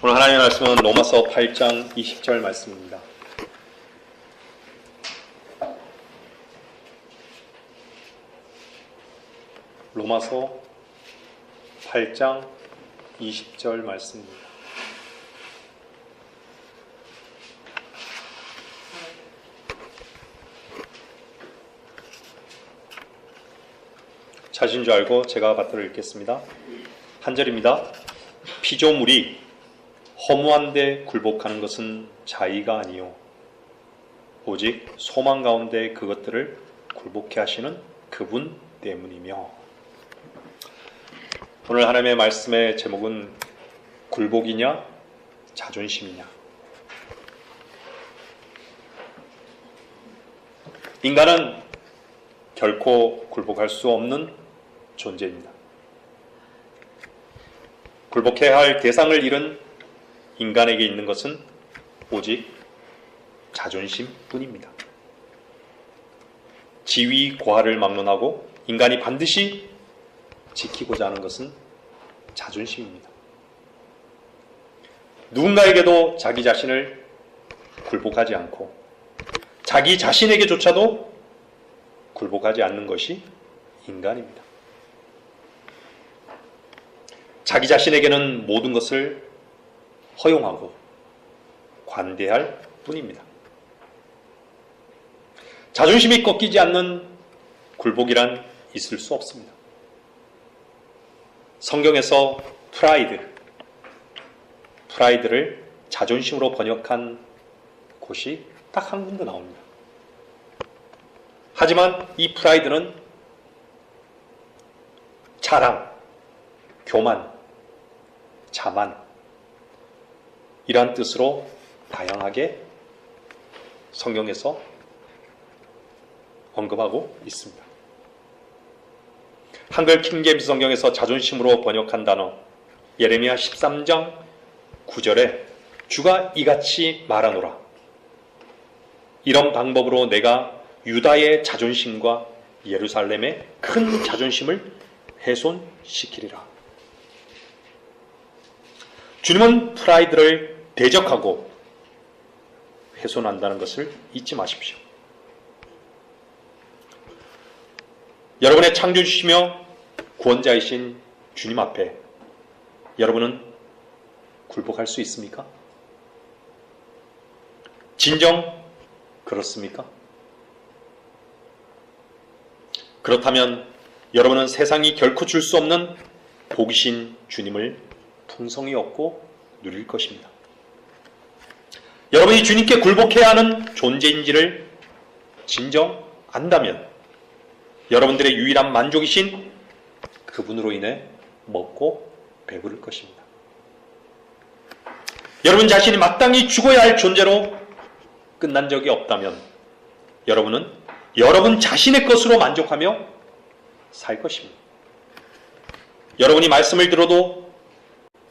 오늘 하나님의 말씀은 로마서 8장 20절 말씀입니다. 로마서 8장 20절 말씀입니다. 자신 줄 알고 제가 받들어 읽겠습니다. 한 절입니다. 피조물이 허무한 데 굴복하는 것은 자의가 아니요 오직 소망 가운데 그것들을 굴복해 하시는 그분 때문이며. 오늘 하나님의 말씀의 제목은 굴복이냐 자존심이냐. 인간은 결코 굴복할 수 없는 존재입니다. 굴복해야 할 대상을 잃은 인간에게 있는 것은 오직 자존심뿐입니다. 지위 고하를 막론하고 인간이 반드시 지키고자 하는 것은 자존심입니다. 누군가에게도 자기 자신을 굴복하지 않고 자기 자신에게조차도 굴복하지 않는 것이 인간입니다. 자기 자신에게는 모든 것을 허용하고 관대할 뿐입니다. 자존심이 꺾이지 않는 굴복이란 있을 수 없습니다. 성경에서 프라이드를 자존심으로 번역한 곳이 딱 한 군데 나옵니다. 하지만 이 프라이드는 자랑, 교만, 자만 이러한 뜻으로 다양하게 성경에서 언급하고 있습니다. 한글 킹제임스 성경에서 자존심으로 번역한 단어 예레미야 13장 9절에 주가 이같이 말하노라. 이런 방법으로 내가 유다의 자존심과 예루살렘의 큰 자존심을 훼손시키리라. 주님은 프라이드를 대적하고 훼손한다는 것을 잊지 마십시오. 여러분의 창조주시며 구원자이신 주님 앞에 여러분은 굴복할 수 있습니까? 진정 그렇습니까? 그렇다면 여러분은 세상이 결코 줄 수 없는 복이신 주님을 풍성히 얻고 누릴 것입니다. 여러분이 주님께 굴복해야 하는 존재인지를 진정 안다면 여러분들의 유일한 만족이신 그분으로 인해 먹고 배부를 것입니다. 여러분 자신이 마땅히 죽어야 할 존재로 끝난 적이 없다면 여러분은 여러분 자신의 것으로 만족하며 살 것입니다. 여러분이 말씀을 들어도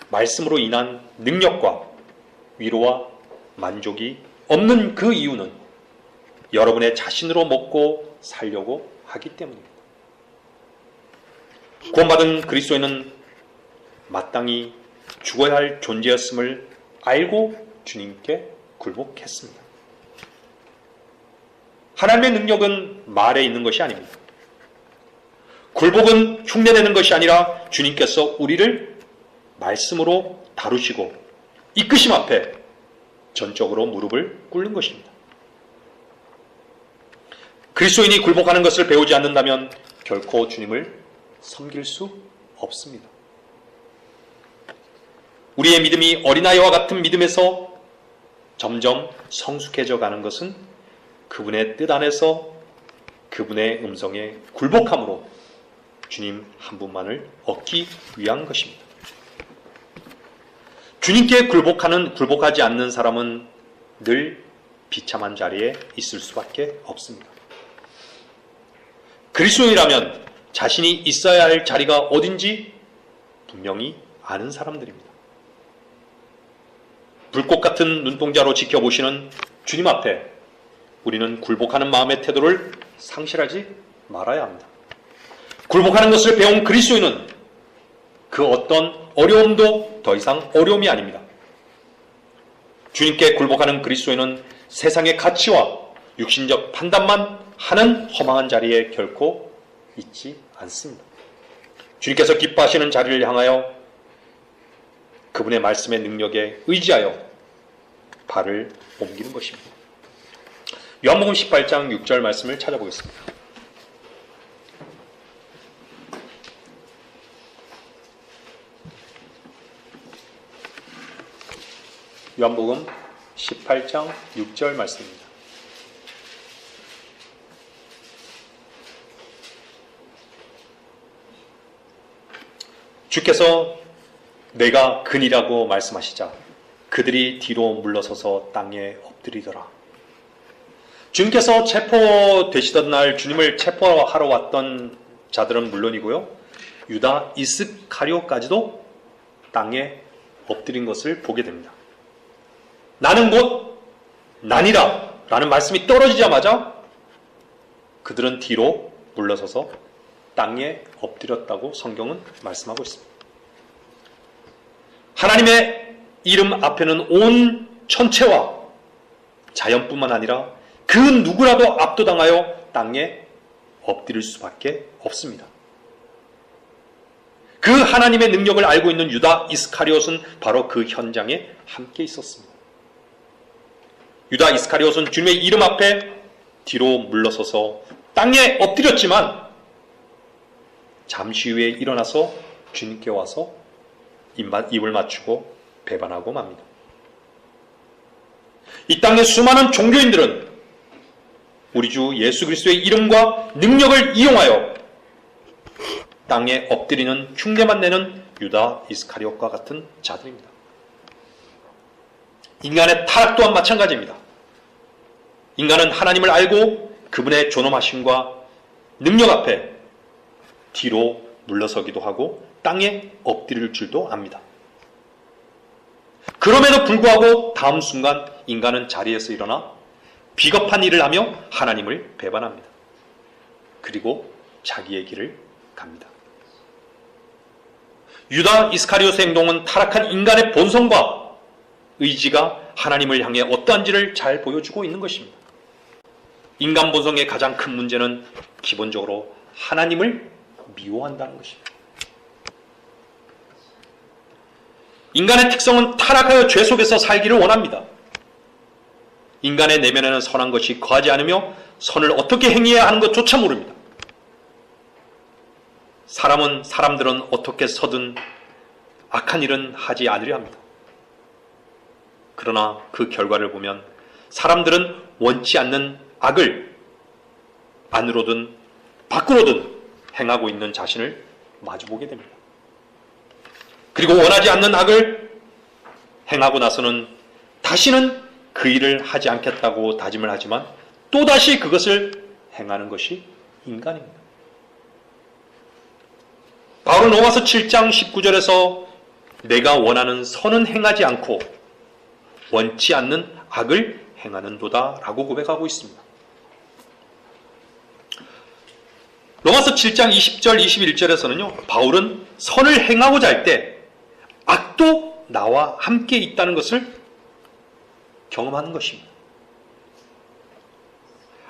말씀으로 인한 능력과 위로와 만족이 없는 그 이유는 여러분의 자신으로 먹고 살려고 하기 때문입니다. 구원받은 그리스도인은 마땅히 죽어야 할 존재였음을 알고 주님께 굴복했습니다. 하나님의 능력은 말에 있는 것이 아닙니다. 굴복은 흉내내는 것이 아니라 주님께서 우리를 말씀으로 다루시고 이끄심 앞에 전적으로 무릎을 꿇는 것입니다. 그리스도인이 굴복하는 것을 배우지 않는다면 결코 주님을 섬길 수 없습니다. 우리의 믿음이 어린아이와 같은 믿음에서 점점 성숙해져 가는 것은 그분의 뜻 안에서 그분의 음성에 굴복함으로 주님 한 분만을 얻기 위한 것입니다. 주님께 굴복하지 않는 사람은 늘 비참한 자리에 있을 수밖에 없습니다. 그리스도인이라면 자신이 있어야 할 자리가 어딘지 분명히 아는 사람들입니다. 불꽃 같은 눈동자로 지켜보시는 주님 앞에 우리는 굴복하는 마음의 태도를 상실하지 말아야 합니다. 굴복하는 것을 배운 그리스도인은 그 어떤 어려움도 더 이상 어려움이 아닙니다. 주님께 굴복하는 그리스도인은 세상의 가치와 육신적 판단만 하는 허망한 자리에 결코 있지 않습니다. 주님께서 기뻐하시는 자리를 향하여 그분의 말씀의 능력에 의지하여 발을 옮기는 것입니다. 요한복음 18장 6절 말씀을 찾아보겠습니다. 요한복음 18장 6절 말씀입니다. 주께서 내가 근이라고 말씀하시자 그들이 뒤로 물러서서 땅에 엎드리더라. 주님께서 체포되시던 날 주님을 체포하러 왔던 자들은 물론이고요, 유다 이스카리오까지도 땅에 엎드린 것을 보게 됩니다. 나는 곧 나니라 라는 말씀이 떨어지자마자 그들은 뒤로 물러서서 땅에 엎드렸다고 성경은 말씀하고 있습니다. 하나님의 이름 앞에는 온 천체와 자연뿐만 아니라 그 누구라도 압도당하여 땅에 엎드릴 수밖에 없습니다. 그 하나님의 능력을 알고 있는 유다 이스카리옷은 바로 그 현장에 함께 있었습니다. 유다 이스카리옷은 주님의 이름 앞에 뒤로 물러서서 땅에 엎드렸지만 잠시 후에 일어나서 주님께 와서 입을 맞추고 배반하고 맙니다. 이 땅의 수많은 종교인들은 우리 주 예수 그리스도의 이름과 능력을 이용하여 땅에 엎드리는 흉내만 내는 유다 이스카리옷과 같은 자들입니다. 인간의 타락 또한 마찬가지입니다. 인간은 하나님을 알고 그분의 존엄하심과 능력 앞에 뒤로 물러서기도 하고 땅에 엎드릴 줄도 압니다. 그럼에도 불구하고 다음 순간 인간은 자리에서 일어나 비겁한 일을 하며 하나님을 배반합니다. 그리고 자기의 길을 갑니다. 유다 이스카리옷의 행동은 타락한 인간의 본성과 의지가 하나님을 향해 어떠한지를 잘 보여주고 있는 것입니다. 인간 본성의 가장 큰 문제는 기본적으로 하나님을 미워한다는 것입니다. 인간의 특성은 타락하여 죄 속에서 살기를 원합니다. 인간의 내면에는 선한 것이 거하지 않으며 선을 어떻게 행해야 하는 것조차 모릅니다. 사람들은 어떻게 서든 악한 일은 하지 않으려 합니다. 그러나 그 결과를 보면 사람들은 원치 않는 악을 안으로든 밖으로든 행하고 있는 자신을 마주보게 됩니다. 그리고 원하지 않는 악을 행하고 나서는 다시는 그 일을 하지 않겠다고 다짐을 하지만 또다시 그것을 행하는 것이 인간입니다. 바울은 로마서 7장 19절에서 내가 원하는 선은 행하지 않고 원치 않는 악을 행하는도다 라고 고백하고 있습니다. 로마서 7장 20절 21절에서는요, 바울은 선을 행하고자 할 때 악도 나와 함께 있다는 것을 경험하는 것입니다.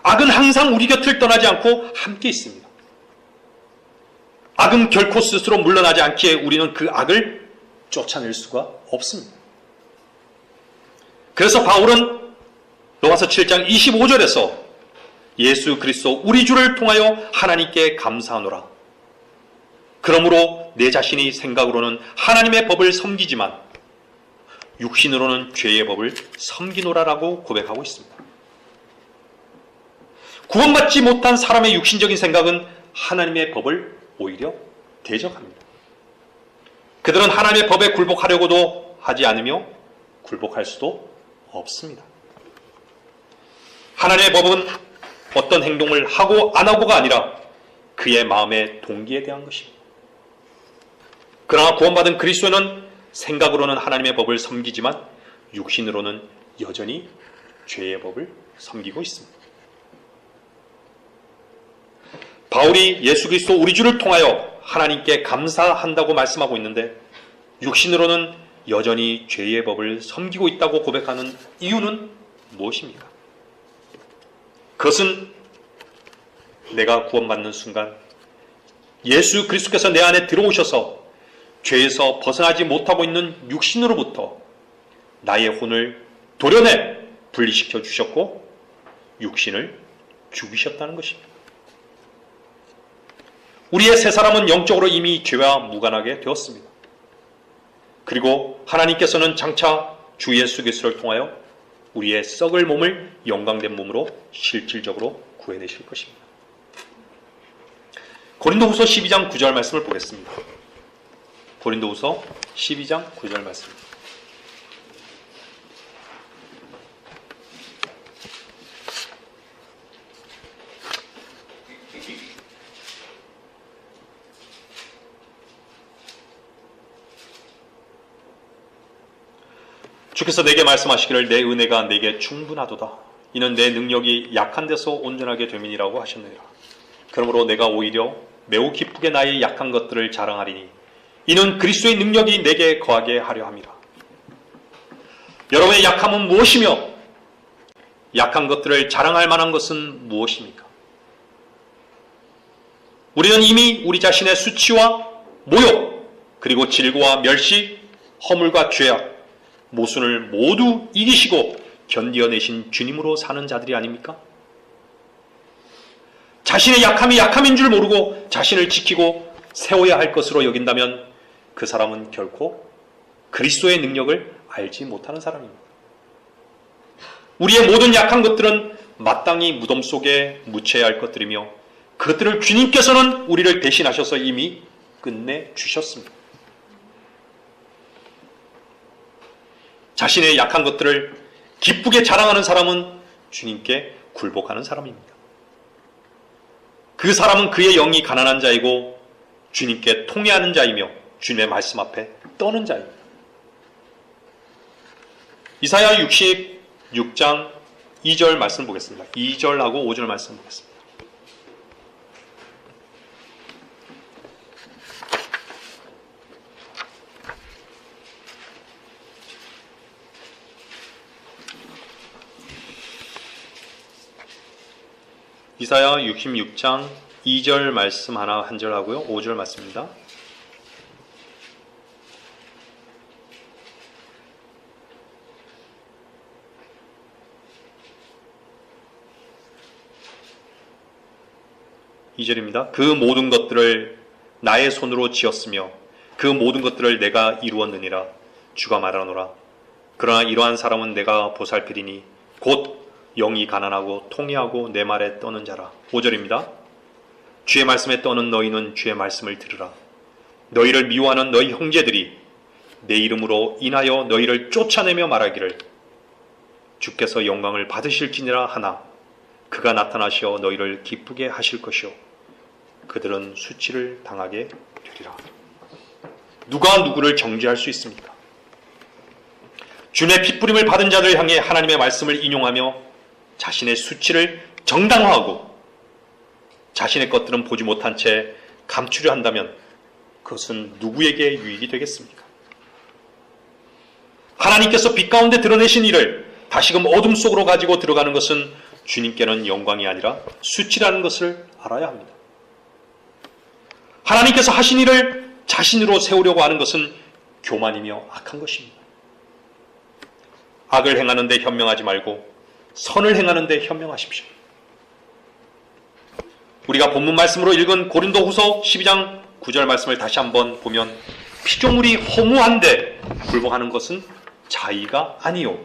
악은 항상 우리 곁을 떠나지 않고 함께 있습니다. 악은 결코 스스로 물러나지 않기에 우리는 그 악을 쫓아낼 수가 없습니다. 그래서 바울은 로마서 7장 25절에서 예수 그리스도 우리 주를 통하여 하나님께 감사하노라. 그러므로 내 자신이 생각으로는 하나님의 법을 섬기지만 육신으로는 죄의 법을 섬기노라라고 고백하고 있습니다. 구원받지 못한 사람의 육신적인 생각은 하나님의 법을 오히려 대적합니다. 그들은 하나님의 법에 굴복하려고도 하지 않으며 굴복할 수도 없습니다. 하나님의 법은 어떤 행동을 하고 안 하고가 아니라 그의 마음의 동기에 대한 것입니다. 그러나 구원받은 그리스도인은 생각으로는 하나님의 법을 섬기지만 육신으로는 여전히 죄의 법을 섬기고 있습니다. 바울이 예수 그리스도 우리 주를 통하여 하나님께 감사한다고 말씀하고 있는데 육신으로는 여전히 죄의 법을 섬기고 있다고 고백하는 이유는 무엇입니까? 그것은 내가 구원받는 순간 예수 그리스도께서 내 안에 들어오셔서 죄에서 벗어나지 못하고 있는 육신으로부터 나의 혼을 도려내 분리시켜 주셨고 육신을 죽이셨다는 것입니다. 우리의 새 사람은 영적으로 이미 죄와 무관하게 되었습니다. 그리고 하나님께서는 장차 주 예수 그리스도를 통하여 우리의 썩을 몸을 영광된 몸으로 실질적으로 구해내실 것입니다. 고린도후서 12장 9절 말씀을 보겠습니다. 고린도후서 12장 9절 말씀입니다. 주께서 내게 말씀하시기를 내 은혜가 내게 충분하도다. 이는 내 능력이 약한 데서 온전하게 됨이니라고 하셨느니라. 그러므로 내가 오히려 매우 기쁘게 나의 약한 것들을 자랑하리니 이는 그리스도의 능력이 내게 거하게 하려 함이라. 여러분의 약함은 무엇이며 약한 것들을 자랑할 만한 것은 무엇입니까? 우리는 이미 우리 자신의 수치와 모욕 그리고 질고와 멸시, 허물과 죄악, 모순을 모두 이기시고 견디어내신 주님으로 사는 자들이 아닙니까? 자신의 약함이 약함인 줄 모르고 자신을 지키고 세워야 할 것으로 여긴다면 그 사람은 결코 그리스도의 능력을 알지 못하는 사람입니다. 우리의 모든 약한 것들은 마땅히 무덤 속에 묻혀야 할 것들이며 그것들을 주님께서는 우리를 대신하셔서 이미 끝내주셨습니다. 자신의 약한 것들을 기쁘게 자랑하는 사람은 주님께 굴복하는 사람입니다. 그 사람은 그의 영이 가난한 자이고 주님께 통회하는 자이며 주님의 말씀 앞에 떠는 자입니다. 이사야 66장 2절 말씀 보겠습니다. 2절하고 5절 말씀 보겠습니다. 이사야 66장 2절 말씀 하나 한 절 하고요. 5절 말씀입니다. (2절입니다) 그 모든 것들을 나의 손으로 지었으며 그 모든 것들을 내가 이루었느니라. 주가 말하노라. 그러나 이러한 사람은 내가 보살피리니 곧 영이 가난하고 통회하고 내 말에 떠는 자라. 5절입니다. 주의 말씀에 떠는 너희는 주의 말씀을 들으라. 너희를 미워하는 너희 형제들이 내 이름으로 인하여 너희를 쫓아내며 말하기를 주께서 영광을 받으실지니라 하나 그가 나타나시어 너희를 기쁘게 하실 것이요 그들은 수치를 당하게 되리라. 누가 누구를 정죄할 수 있습니까? 주님의 핏부림을 받은 자들 향해 하나님의 말씀을 인용하며 자신의 수치를 정당화하고 자신의 것들은 보지 못한 채 감추려 한다면 그것은 누구에게 유익이 되겠습니까? 하나님께서 빛 가운데 드러내신 일을 다시금 어둠 속으로 가지고 들어가는 것은 주님께는 영광이 아니라 수치라는 것을 알아야 합니다. 하나님께서 하신 일을 자신으로 세우려고 하는 것은 교만이며 악한 것입니다. 악을 행하는 데 현명하지 말고 선을 행하는 데 현명하십시오. 우리가 본문 말씀으로 읽은 고린도후서 12장 9절 말씀을 다시 한번 보면 피조물이 허무한데 굴복하는 것은 자의가 아니요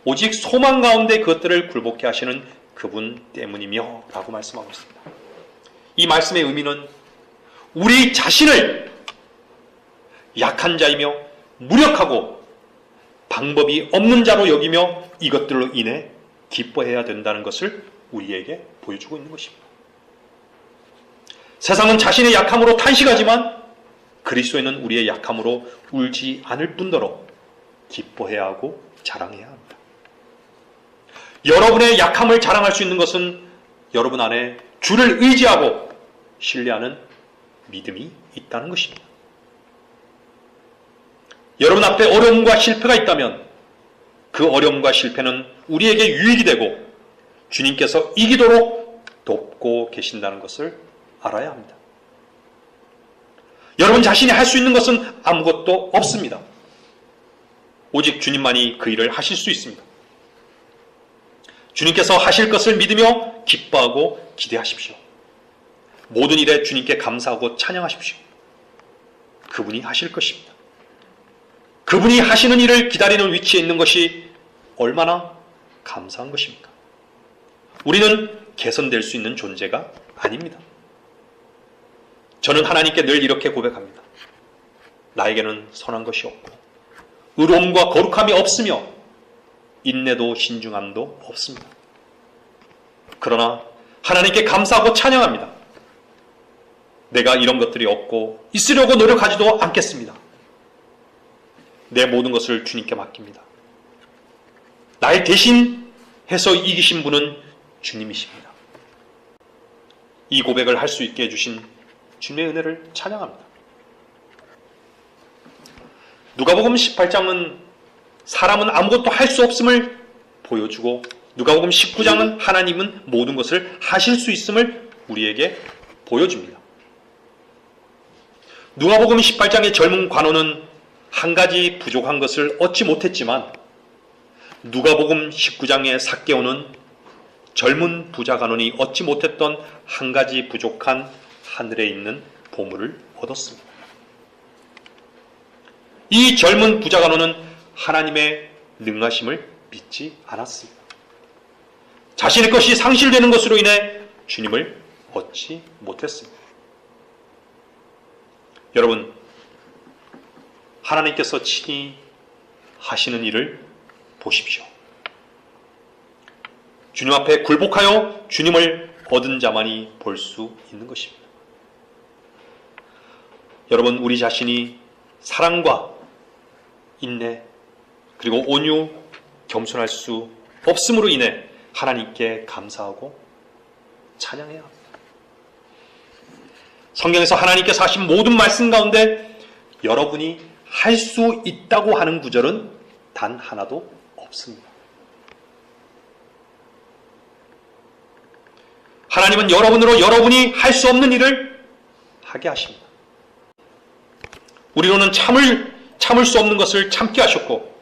오직 소망 가운데 그것들을 굴복케 하시는 그분 때문이며 라고 말씀하고 있습니다. 이 말씀의 의미는 우리 자신을 약한 자이며 무력하고 방법이 없는 자로 여기며 이것들로 인해 기뻐해야 된다는 것을 우리에게 보여주고 있는 것입니다. 세상은 자신의 약함으로 탄식하지만 그리스도에는 우리의 약함으로 울지 않을 뿐더러 기뻐해야 하고 자랑해야 합니다. 여러분의 약함을 자랑할 수 있는 것은 여러분 안에 주를 의지하고 신뢰하는 믿음이 있다는 것입니다. 여러분 앞에 어려움과 실패가 있다면 그 어려움과 실패는 우리에게 유익이 되고 주님께서 이기도록 돕고 계신다는 것을 알아야 합니다. 여러분 자신이 할 수 있는 것은 아무것도 없습니다. 오직 주님만이 그 일을 하실 수 있습니다. 주님께서 하실 것을 믿으며 기뻐하고 기대하십시오. 모든 일에 주님께 감사하고 찬양하십시오. 그분이 하실 것입니다. 그분이 하시는 일을 기다리는 위치에 있는 것이 얼마나 감사한 것입니까? 우리는 개선될 수 있는 존재가 아닙니다. 저는 하나님께 늘 이렇게 고백합니다. 나에게는 선한 것이 없고 의로움과 거룩함이 없으며 인내도 신중함도 없습니다. 그러나 하나님께 감사하고 찬양합니다. 내가 이런 것들이 없고 있으려고 노력하지도 않겠습니다. 내 모든 것을 주님께 맡깁니다. 나의 대신 해서 이기신 분은 주님이십니다. 이 고백을 할 수 있게 해주신 주님의 은혜를 찬양합니다. 누가복음 18장은 사람은 아무것도 할 수 없음을 보여주고 누가복음 19장은 하나님은 모든 것을 하실 수 있음을 우리에게 보여줍니다. 누가복음 18장의 젊은 관원은 한 가지 부족한 것을 얻지 못했지만 누가복음 19장의 삭개오는 젊은 부자 관원이 얻지 못했던 한 가지 부족한 하늘에 있는 보물을 얻었습니다. 이 젊은 부자 관원은 하나님의 능하심을 믿지 않았습니다. 자신의 것이 상실되는 것으로 인해 주님을 얻지 못했습니다. 여러분, 하나님께서 친히 하시는 일을 보십시오. 주님 앞에 굴복하여 주님을 얻은 자만이 볼 수 있는 것입니다. 여러분, 우리 자신이 사랑과 인내 그리고 온유, 겸손할 수 없음으로 인해 하나님께 감사하고 찬양해야 합니다. 성경에서 하나님께서 하신 모든 말씀 가운데 여러분이 할 수 있다고 하는 구절은 단 하나도 없습니다. 하나님은 여러분으로 여러분이 할 수 없는 일을 하게 하십니다. 우리로는 참을 수 없는 것을 참게 하셨고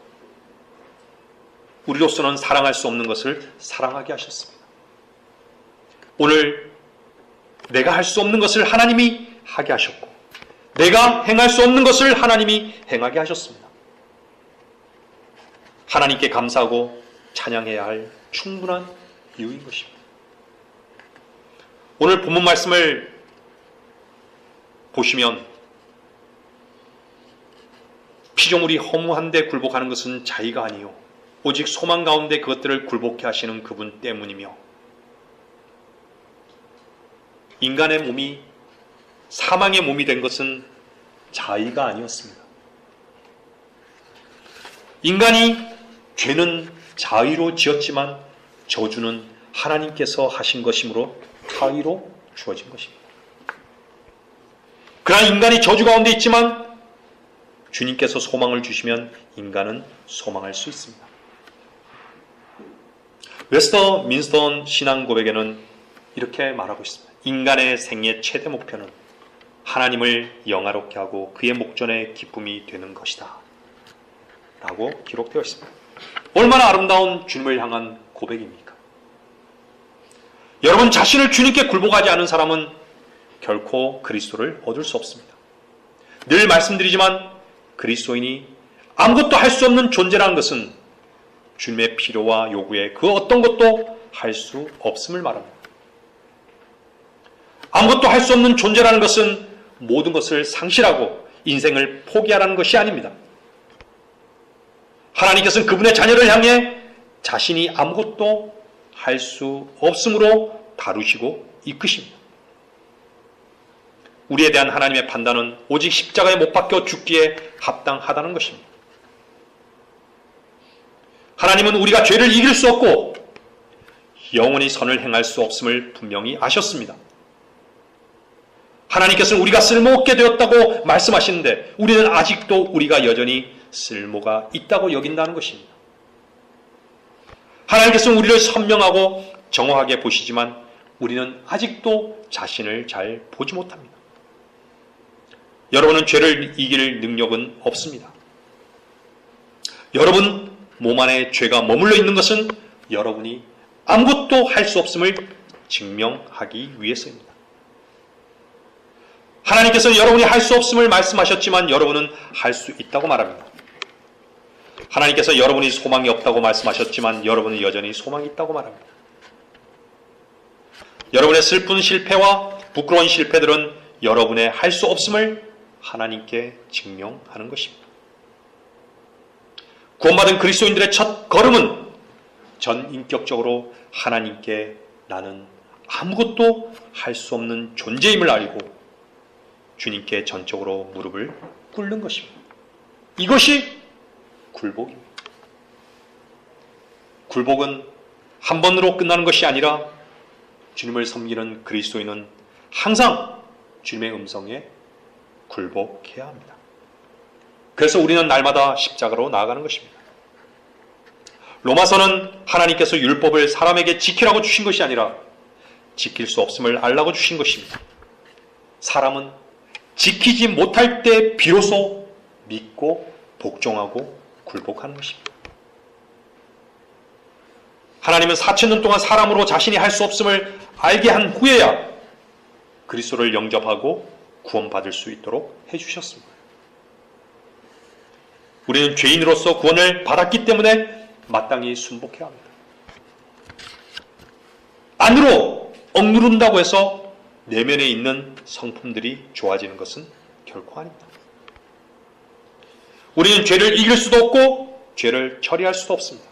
우리로서는 사랑할 수 없는 것을 사랑하게 하셨습니다. 오늘 내가 할 수 없는 것을 하나님이 하게 하셨고 내가 행할 수 없는 것을 하나님이 행하게 하셨습니다. 하나님께 감사하고 찬양해야 할 충분한 이유인 것입니다. 오늘 본문 말씀을 보시면 피조물이 허무한데 굴복하는 것은 자의가 아니요 오직 소망 가운데 그것들을 굴복해 하시는 그분 때문이며 인간의 몸이 사망의 몸이 된 것은 자의가 아니었습니다. 인간이 죄는 자의로 지었지만 저주는 하나님께서 하신 것이므로 타의로 주어진 것입니다. 그러나 인간이 저주 가운데 있지만 주님께서 소망을 주시면 인간은 소망할 수 있습니다. 웨스터 민스턴 신앙 고백에는 이렇게 말하고 있습니다. 인간의 생애 최대 목표는 하나님을 영화롭게 하고 그의 목전의 기쁨이 되는 것이다 라고 기록되어 있습니다. 얼마나 아름다운 주님을 향한 고백입니까? 여러분 자신을 주님께 굴복하지 않은 사람은 결코 그리스도를 얻을 수 없습니다. 늘 말씀드리지만 그리스도인이 아무것도 할 수 없는 존재라는 것은 주님의 필요와 요구에 그 어떤 것도 할 수 없음을 말합니다. 아무것도 할 수 없는 존재라는 것은 모든 것을 상실하고 인생을 포기하라는 것이 아닙니다. 하나님께서는 그분의 자녀를 향해 자신이 아무것도 할 수 없음으로 다루시고 이끄십니다. 우리에 대한 하나님의 판단은 오직 십자가에 못 박혀 죽기에 합당하다는 것입니다. 하나님은 우리가 죄를 이길 수 없고 영원히 선을 행할 수 없음을 분명히 아셨습니다. 하나님께서는 우리가 쓸모없게 되었다고 말씀하시는데 우리는 아직도 우리가 여전히 쓸모가 있다고 여긴다는 것입니다. 하나님께서는 우리를 선명하고 정확하게 보시지만 우리는 아직도 자신을 잘 보지 못합니다. 여러분은 죄를 이길 능력은 없습니다. 여러분 몸 안에 죄가 머물러 있는 것은 여러분이 아무것도 할 수 없음을 증명하기 위해서입니다. 하나님께서는 여러분이 할 수 없음을 말씀하셨지만 여러분은 할 수 있다고 말합니다. 하나님께서 여러분이 소망이 없다고 말씀하셨지만 여러분은 여전히 소망이 있다고 말합니다. 여러분의 슬픈 실패와 부끄러운 실패들은 여러분의 할 수 없음을 하나님께 증명하는 것입니다. 구원받은 그리스도인들의 첫 걸음은 전인격적으로 하나님께 나는 아무것도 할 수 없는 존재임을 알고 주님께 전적으로 무릎을 꿇는 것입니다. 이것이 굴복입니다. 굴복은 한 번으로 끝나는 것이 아니라 주님을 섬기는 그리스도인은 항상 주님의 음성에 굴복해야 합니다. 그래서 우리는 날마다 십자가로 나아가는 것입니다. 로마서는 하나님께서 율법을 사람에게 지키라고 주신 것이 아니라 지킬 수 없음을 알라고 주신 것입니다. 사람은 지키지 못할 때 비로소 믿고 복종하고 굴복하는 것입니다. 하나님은 4000년 동안 사람으로 자신이 할 수 없음을 알게 한 후에야 그리스도를 영접하고 구원받을 수 있도록 해주셨습니다. 우리는 죄인으로서 구원을 받았기 때문에 마땅히 순복해야 합니다. 안으로 억누른다고 해서 내면에 있는 성품들이 좋아지는 것은 결코 아닙니다. 우리는 죄를 이길 수도 없고 죄를 처리할 수도 없습니다.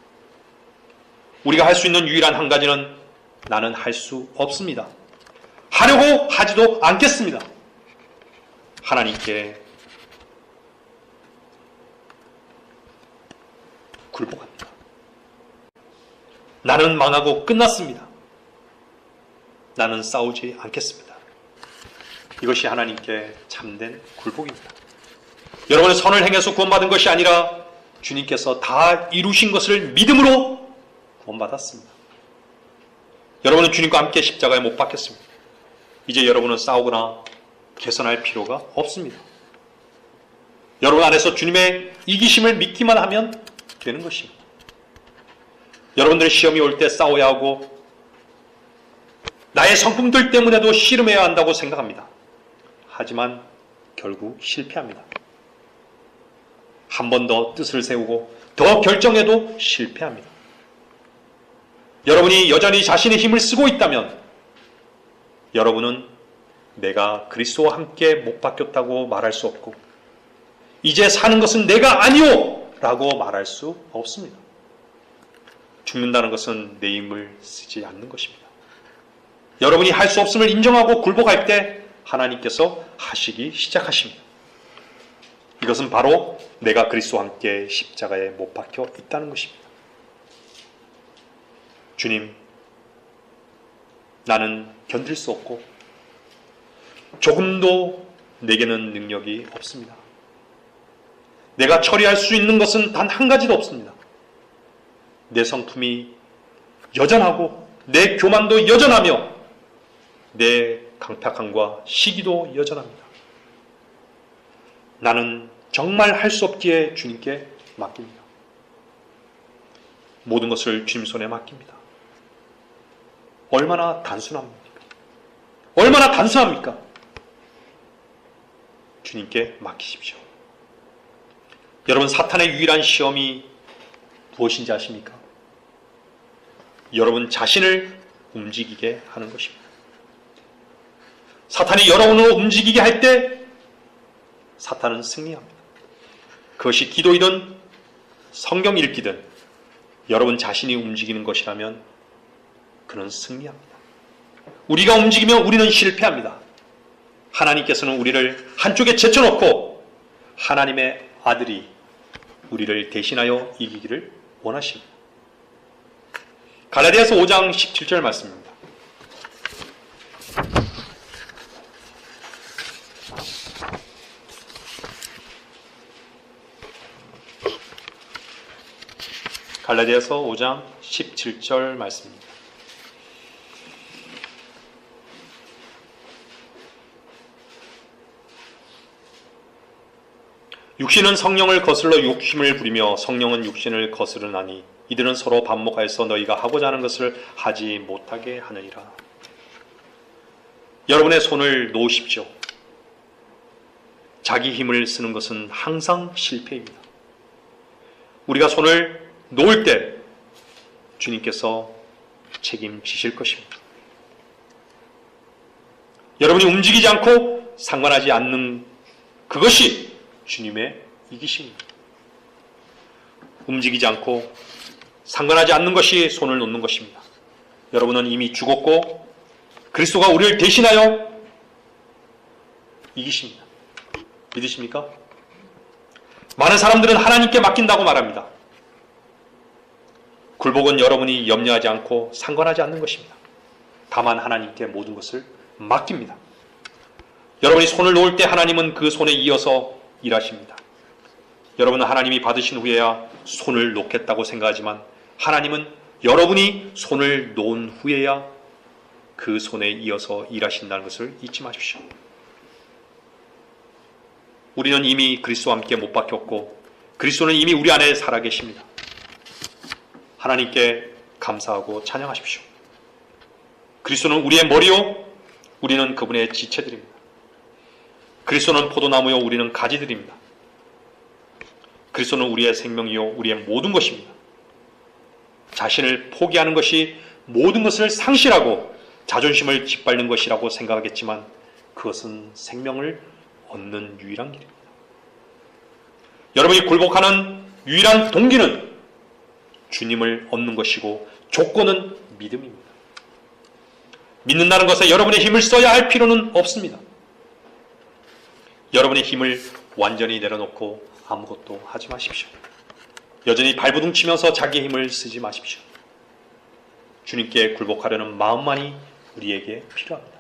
우리가 할 수 있는 유일한 한 가지는 나는 할 수 없습니다. 하려고 하지도 않겠습니다. 하나님께 굴복합니다. 나는 망하고 끝났습니다. 나는 싸우지 않겠습니다. 이것이 하나님께 참된 굴복입니다. 여러분은 선을 행해서 구원받은 것이 아니라 주님께서 다 이루신 것을 믿음으로 구원받았습니다. 여러분은 주님과 함께 십자가에 못 박혔습니다. 이제 여러분은 싸우거나 개선할 필요가 없습니다. 여러분 안에서 주님의 이기심을 믿기만 하면 되는 것입니다. 여러분들의 시험이 올 때 싸워야 하고 나의 성품들 때문에도 씨름해야 한다고 생각합니다. 하지만 결국 실패합니다. 한 번 더 뜻을 세우고 더 결정해도 실패합니다. 여러분이 여전히 자신의 힘을 쓰고 있다면 여러분은 내가 그리스도와 함께 못 바뀌었다고 말할 수 없고 이제 사는 것은 내가 아니오 라고 말할 수 없습니다. 죽는다는 것은 내 힘을 쓰지 않는 것입니다. 여러분이 할 수 없음을 인정하고 굴복할 때 하나님께서 하시기 시작하십니다. 이것은 바로 내가 그리스도와 함께 십자가에 못 박혀 있다는 것입니다. 주님, 나는 견딜 수 없고 조금도 내게는 능력이 없습니다. 내가 처리할 수 있는 것은 단 한 가지도 없습니다. 내 성품이 여전하고 내 교만도 여전하며 내 강팍함과 시기도 여전합니다. 나는 정말 할 수 없기에 주님께 맡깁니다. 모든 것을 주님 손에 맡깁니다. 얼마나 단순합니까? 얼마나 단순합니까? 주님께 맡기십시오. 여러분, 사탄의 유일한 시험이 무엇인지 아십니까? 여러분 자신을 움직이게 하는 것입니다. 사탄이 여러분을 움직이게 할 때 사탄은 승리합니다. 그것이 기도이든 성경 읽기든 여러분 자신이 움직이는 것이라면 그는 승리합니다. 우리가 움직이면 우리는 실패합니다. 하나님께서는 우리를 한쪽에 제쳐놓고 하나님의 아들이 우리를 대신하여 이기기를 원하십니다. 갈라디아서 5장 17절 말씀입니다. 갈라디아서 5장 17절 말씀입니다. 육신은 성령을 거슬러 욕심을 부리며 성령은 육신을 거스르나니 이들은 서로 반목하여서 너희가 하고자 하는 것을 하지 못하게 하느니라. 여러분의 손을 놓으십시오. 자기 힘을 쓰는 것은 항상 실패입니다. 우리가 손을 놓을 때 주님께서 책임지실 것입니다. 여러분이 움직이지 않고 상관하지 않는 그것이 주님의 이기심입니다. 움직이지 않고 상관하지 않는 것이 손을 놓는 것입니다. 여러분은 이미 죽었고 그리스도가 우리를 대신하여 이기십니다. 믿으십니까? 많은 사람들은 하나님께 맡긴다고 말합니다. 굴복은 여러분이 염려하지 않고 상관하지 않는 것입니다. 다만 하나님께 모든 것을 맡깁니다. 여러분이 손을 놓을 때 하나님은 그 손에 이어서 일하십니다. 여러분은 하나님이 받으신 후에야 손을 놓겠다고 생각하지만 하나님은 여러분이 손을 놓은 후에야 그 손에 이어서 일하신다는 것을 잊지 마십시오. 우리는 이미 그리스도와 함께 못 박혔고 그리스도는 이미 우리 안에 살아계십니다. 하나님께 감사하고 찬양하십시오. 그리스도는 우리의 머리요 우리는 그분의 지체들입니다. 그리스도는 포도나무요 우리는 가지들입니다. 그리스도는 우리의 생명이요 우리의 모든 것입니다. 자신을 포기하는 것이 모든 것을 상실하고 자존심을 짓밟는 것이라고 생각하겠지만 그것은 생명을 얻는 유일한 길입니다. 여러분이 굴복하는 유일한 동기는 주님을 얻는 것이고 조건은 믿음입니다. 믿는다는 것에 여러분의 힘을 써야 할 필요는 없습니다. 여러분의 힘을 완전히 내려놓고 아무것도 하지 마십시오. 여전히 발버둥 치면서 자기의 힘을 쓰지 마십시오. 주님께 굴복하려는 마음만이 우리에게 필요합니다.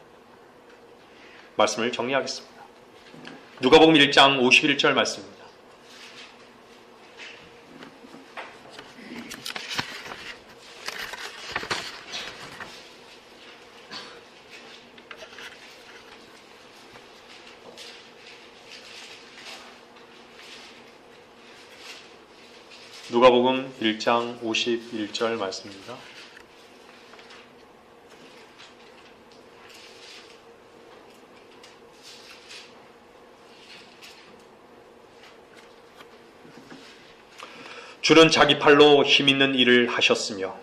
말씀을 정리하겠습니다. 누가복음 1장 51절 말씀입니다. 누가복음 1장 51절 말씀입니다. 주는 자기 팔로 힘있는 일을 하셨으며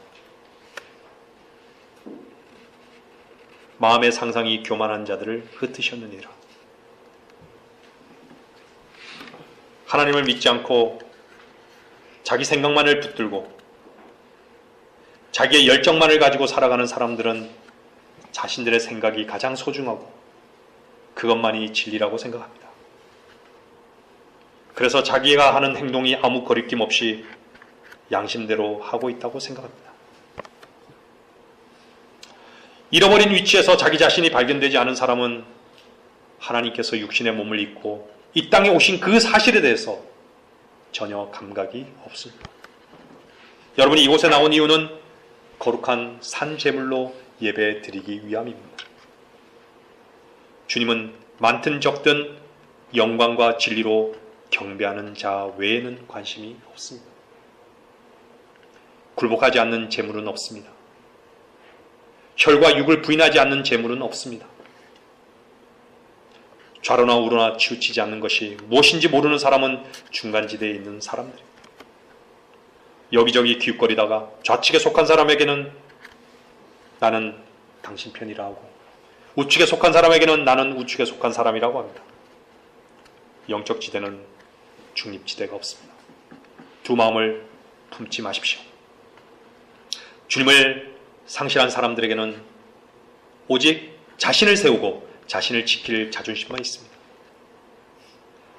마음의 상상이 교만한 자들을 흩으셨느니라. 하나님을 믿지 않고 자기 생각만을 붙들고 자기의 열정만을 가지고 살아가는 사람들은 자신들의 생각이 가장 소중하고 그것만이 진리라고 생각합니다. 그래서 자기가 하는 행동이 아무 거리낌 없이 양심대로 하고 있다고 생각합니다. 잃어버린 위치에서 자기 자신이 발견되지 않은 사람은 하나님께서 육신의 몸을 입고 이 땅에 오신 그 사실에 대해서 전혀 감각이 없습니다. 여러분이 이곳에 나온 이유는 거룩한 산제물로 예배 드리기 위함입니다. 주님은 많든 적든 영광과 진리로 경배하는 자 외에는 관심이 없습니다. 굴복하지 않는 제물은 없습니다. 혈과 육을 부인하지 않는 제물은 없습니다. 좌로나 우로나 치우치지 않는 것이 무엇인지 모르는 사람은 중간지대에 있는 사람들입니다. 여기저기 기웃거리다가 좌측에 속한 사람에게는 나는 당신 편이라 하고 우측에 속한 사람에게는 나는 우측에 속한 사람이라고 합니다. 영적 지대는 중립지대가 없습니다. 두 마음을 품지 마십시오. 주님을 상실한 사람들에게는 오직 자신을 세우고 자신을 지킬 자존심만 있습니다.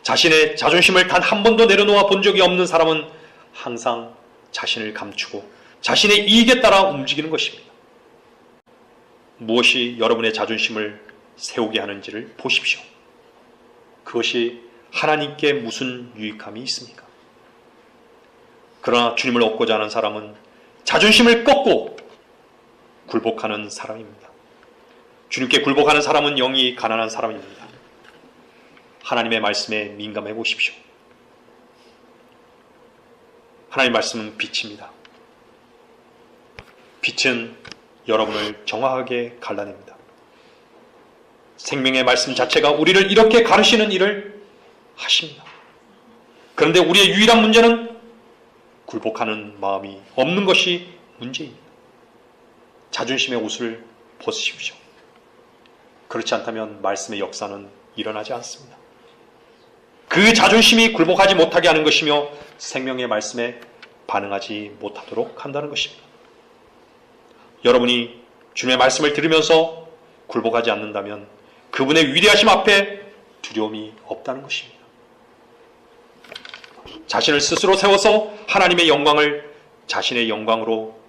자신의 자존심을 단 한 번도 내려놓아 본 적이 없는 사람은 항상 자신을 감추고 자신의 이익에 따라 움직이는 것입니다. 무엇이 여러분의 자존심을 세우게 하는지를 보십시오. 그것이 하나님께 무슨 유익함이 있습니까? 그러나 주님을 얻고자 하는 사람은 자존심을 꺾고 굴복하는 사람입니다. 주님께 굴복하는 사람은 영이 가난한 사람입니다. 하나님의 말씀에 민감해 보십시오. 하나님의 말씀은 빛입니다. 빛은 여러분을 정확하게 갈라냅니다. 생명의 말씀 자체가 우리를 이렇게 가르치는 일을 하십니다. 그런데 우리의 유일한 문제는 굴복하는 마음이 없는 것이 문제입니다. 자존심의 옷을 벗으십시오. 그렇지 않다면 말씀의 역사는 일어나지 않습니다. 그 자존심이 굴복하지 못하게 하는 것이며 생명의 말씀에 반응하지 못하도록 한다는 것입니다. 여러분이 주님의 말씀을 들으면서 굴복하지 않는다면 그분의 위대하심 앞에 두려움이 없다는 것입니다. 자신을 스스로 세워서 하나님의 영광을 자신의 영광으로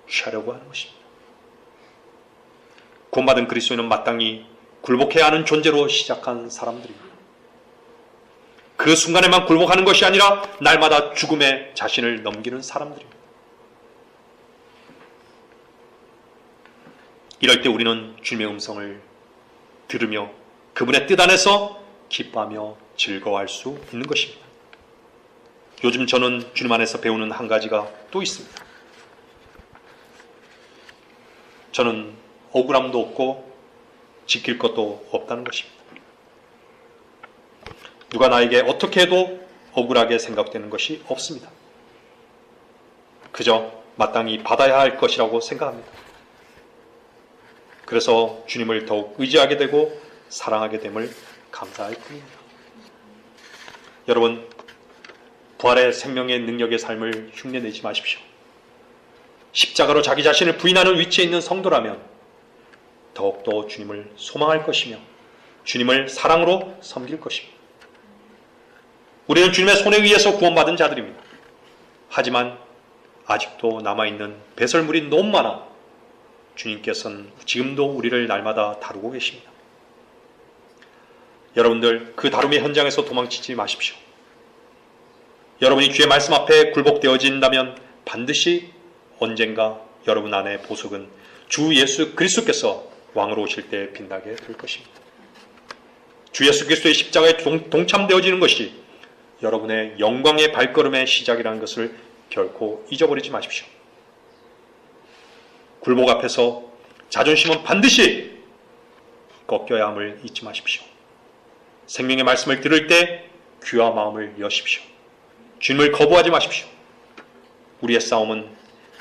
취하려고 하는 것입니다. 구원받은 그리스도인은 마땅히 굴복해야 하는 존재로 시작한 사람들입니다. 그 순간에만 굴복하는 것이 아니라 날마다 죽음에 자신을 넘기는 사람들입니다. 이럴 때 우리는 주님의 음성을 들으며 그분의 뜻 안에서 기뻐하며 즐거워할 수 있는 것입니다. 요즘 저는 주님 안에서 배우는 한 가지가 또 있습니다. 저는 억울함도 없고 지킬 것도 없다는 것입니다. 누가 나에게 어떻게 해도 억울하게 생각되는 것이 없습니다. 그저 마땅히 받아야 할 것이라고 생각합니다. 그래서 주님을 더욱 의지하게 되고 사랑하게 됨을 감사할 뿐입니다. 여러분, 부활의 생명의 능력의 삶을 흉내내지 마십시오. 십자가로 자기 자신을 부인하는 위치에 있는 성도라면 더욱더 주님을 소망할 것이며 주님을 사랑으로 섬길 것입니다. 우리는 주님의 손에 의해서 구원받은 자들입니다. 하지만 아직도 남아있는 배설물이 너무 많아 주님께서는 지금도 우리를 날마다 다루고 계십니다. 여러분들, 그 다룸의 현장에서 도망치지 마십시오. 여러분이 주의 말씀 앞에 굴복되어진다면 반드시 언젠가 여러분 안의 보석은 주 예수 그리스도께서 왕으로 오실 때 빛나게 될 것입니다. 주 예수 그리스도의 십자가에 동참되어지는 것이 여러분의 영광의 발걸음의 시작이라는 것을 결코 잊어버리지 마십시오. 굴복 앞에서 자존심은 반드시 꺾여야 함을 잊지 마십시오. 생명의 말씀을 들을 때 귀와 마음을 여십시오. 주님을 거부하지 마십시오. 우리의 싸움은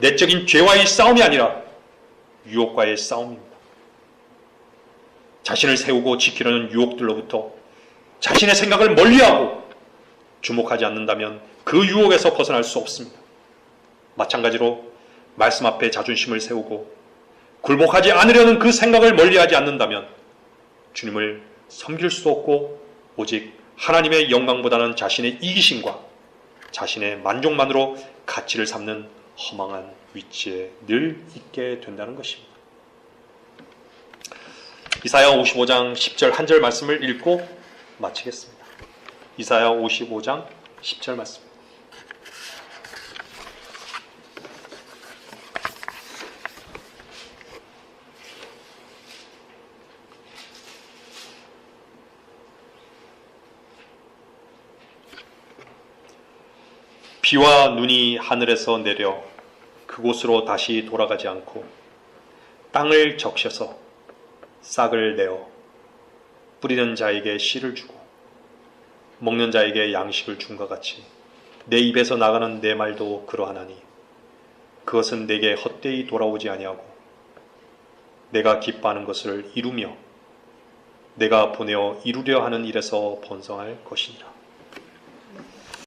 내적인 죄와의 싸움이 아니라 유혹과의 싸움입니다. 자신을 세우고 지키려는 유혹들로부터 자신의 생각을 멀리하고 주목하지 않는다면 그 유혹에서 벗어날 수 없습니다. 마찬가지로 말씀 앞에 자존심을 세우고 굴복하지 않으려는 그 생각을 멀리하지 않는다면 주님을 섬길 수 없고 오직 하나님의 영광보다는 자신의 이기심과 자신의 만족만으로 가치를 삼는 허망한 위치에 늘 있게 된다는 것입니다. 이사야 55장 10절 한 절 말씀을 읽고 마치겠습니다. 이사야 55장 10절 말씀. 비와 눈이 하늘에서 내려 그곳으로 다시 돌아가지 않고 땅을 적셔서 싹을 내어 뿌리는 자에게 씨를 주고 먹는 자에게 양식을 줌과 같이 내 입에서 나가는 내 말도 그러하나니 그것은 내게 헛되이 돌아오지 아니하고 내가 기뻐하는 것을 이루며 내가 보내어 이루려 하는 일에서 번성할 것이니라.